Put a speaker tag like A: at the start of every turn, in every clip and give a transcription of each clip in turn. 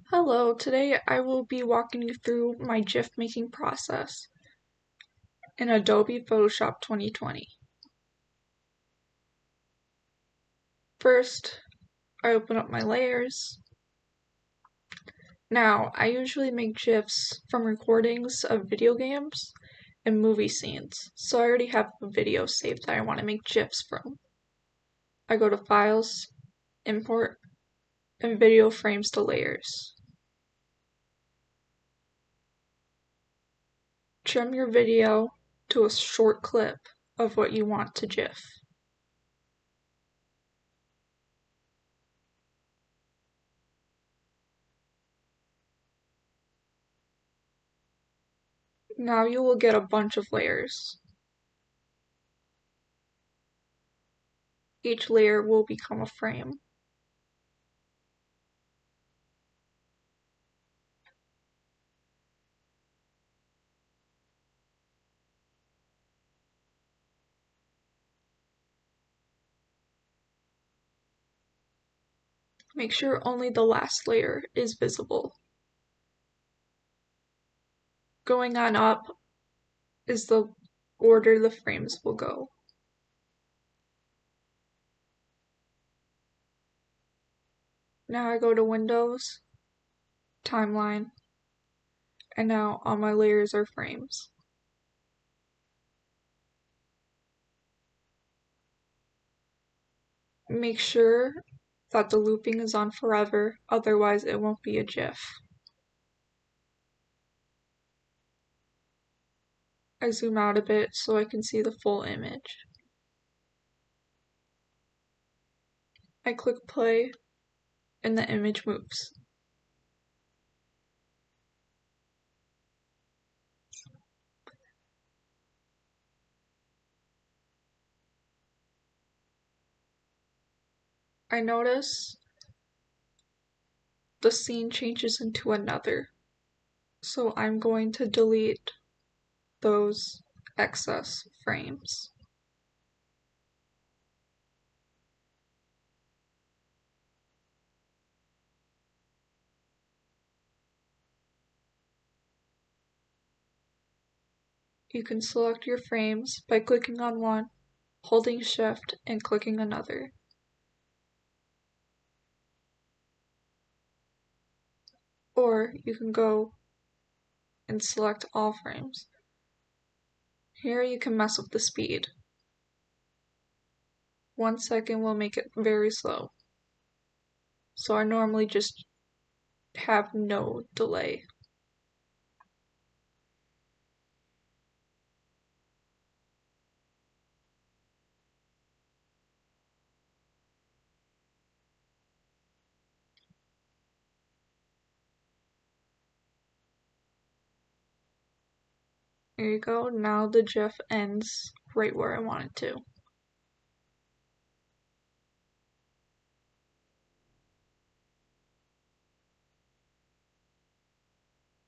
A: Hello, today I will be walking you through my GIF making process in Adobe Photoshop 2020. First, I open up my layers. Now, I usually make GIFs from recordings of video games and movie scenes, so I already have a video saved that I want to make GIFs from. I go to Files, Import, and Video Frames to Layers. Trim your video to a short clip of what you want to GIF. Now you will get a bunch of layers. Each layer will become a frame. Make sure only the last layer is visible. Going on up is the order the frames will go. Now I go to Windows, Timeline, and now all my layers are frames. Make sure that the looping is on forever, otherwise it won't be a GIF. I zoom out a bit so I can see the full image. I click play and the image moves. I notice the scene changes into another, so I'm going to delete those excess frames. You can select your frames by clicking on one, holding Shift, and clicking another. Or you can go and select all frames. Here you can mess with the speed. 1 second will make it very slow. So I normally just have no delay. There you go, now the GIF ends right where I want it to.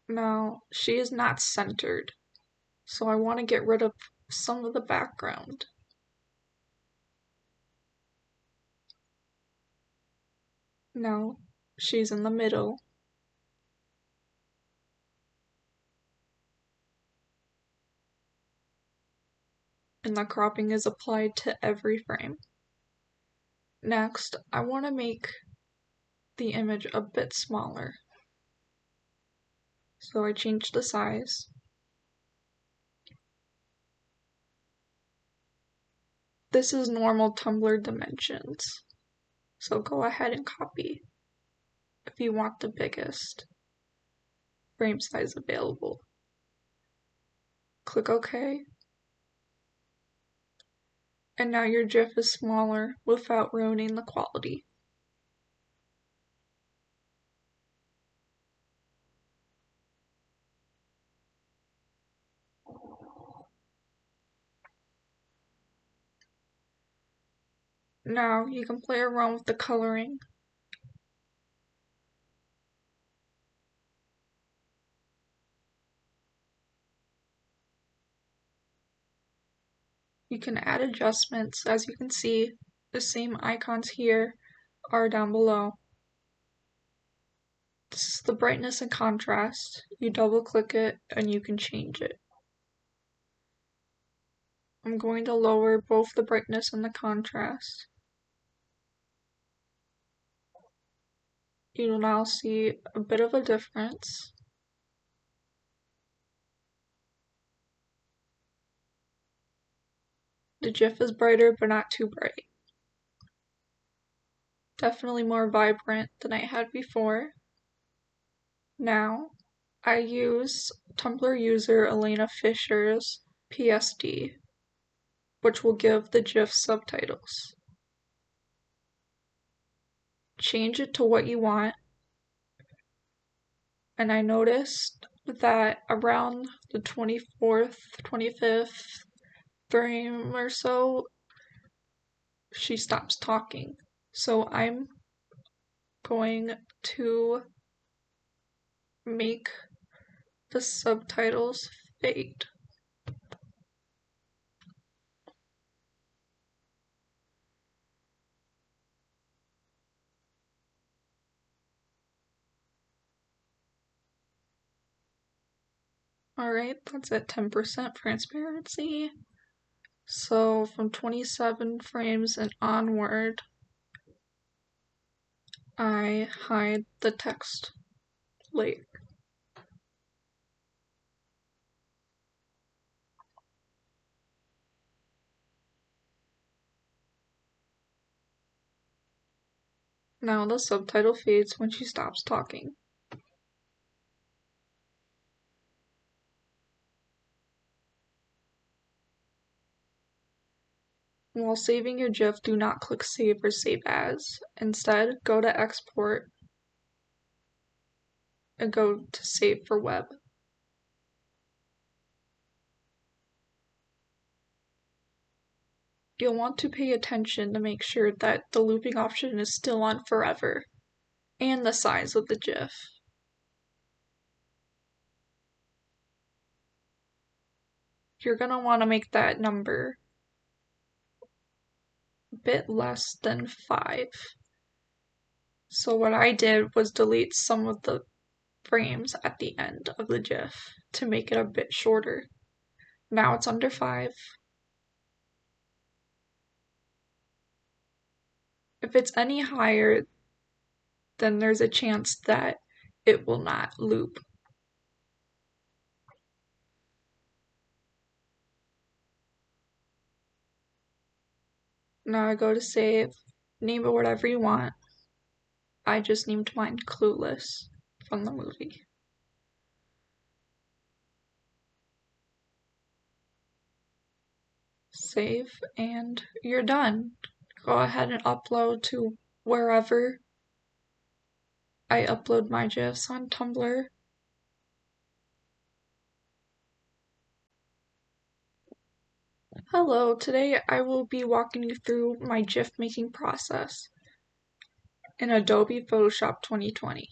A: Now, she is not centered, so I want to get rid of some of the background. Now, she's in the middle. And the cropping is applied to every frame. Next, I want to make the image a bit smaller. So I change the size. This is normal Tumblr dimensions, so go ahead and copy if you want the biggest frame size available. Click OK. And now your GIF is smaller without ruining the quality. Now you can play around with the coloring. You can add adjustments. As you can see, the same icons here are down below. This is the brightness and contrast. You double click it and you can change it. I'm going to lower both the brightness and the contrast. You will now see a bit of a difference. The GIF is brighter, but not too bright. Definitely more vibrant than I had before. Now, I use Tumblr user Elena Fisher's PSD, which will give the GIF subtitles. Change it to what you want, and I noticed that around the 24th, 25th frame or so, she stops talking. So I'm going to make the subtitles fade. Alright, that's at 10% transparency. So from 27 frames and onward, I hide the text layer. Now the subtitle fades when she stops talking. While saving your GIF, do not click Save or Save As. Instead, go to Export and go to Save for Web. You'll want to pay attention to make sure that the looping option is still on forever, and the size of the GIF. You're going to want to make that number a bit less than 5. So what I did was delete some of the frames at the end of the GIF to make it a bit shorter. Now it's under 5. If it's any higher, then there's a chance that it will not loop. Now I go to save, name it whatever you want. I just named mine Clueless from the movie. Save, and you're done. Go ahead and upload to wherever I upload my GIFs on Tumblr. Hello, today I will be walking you through my GIF making process in Adobe Photoshop 2020.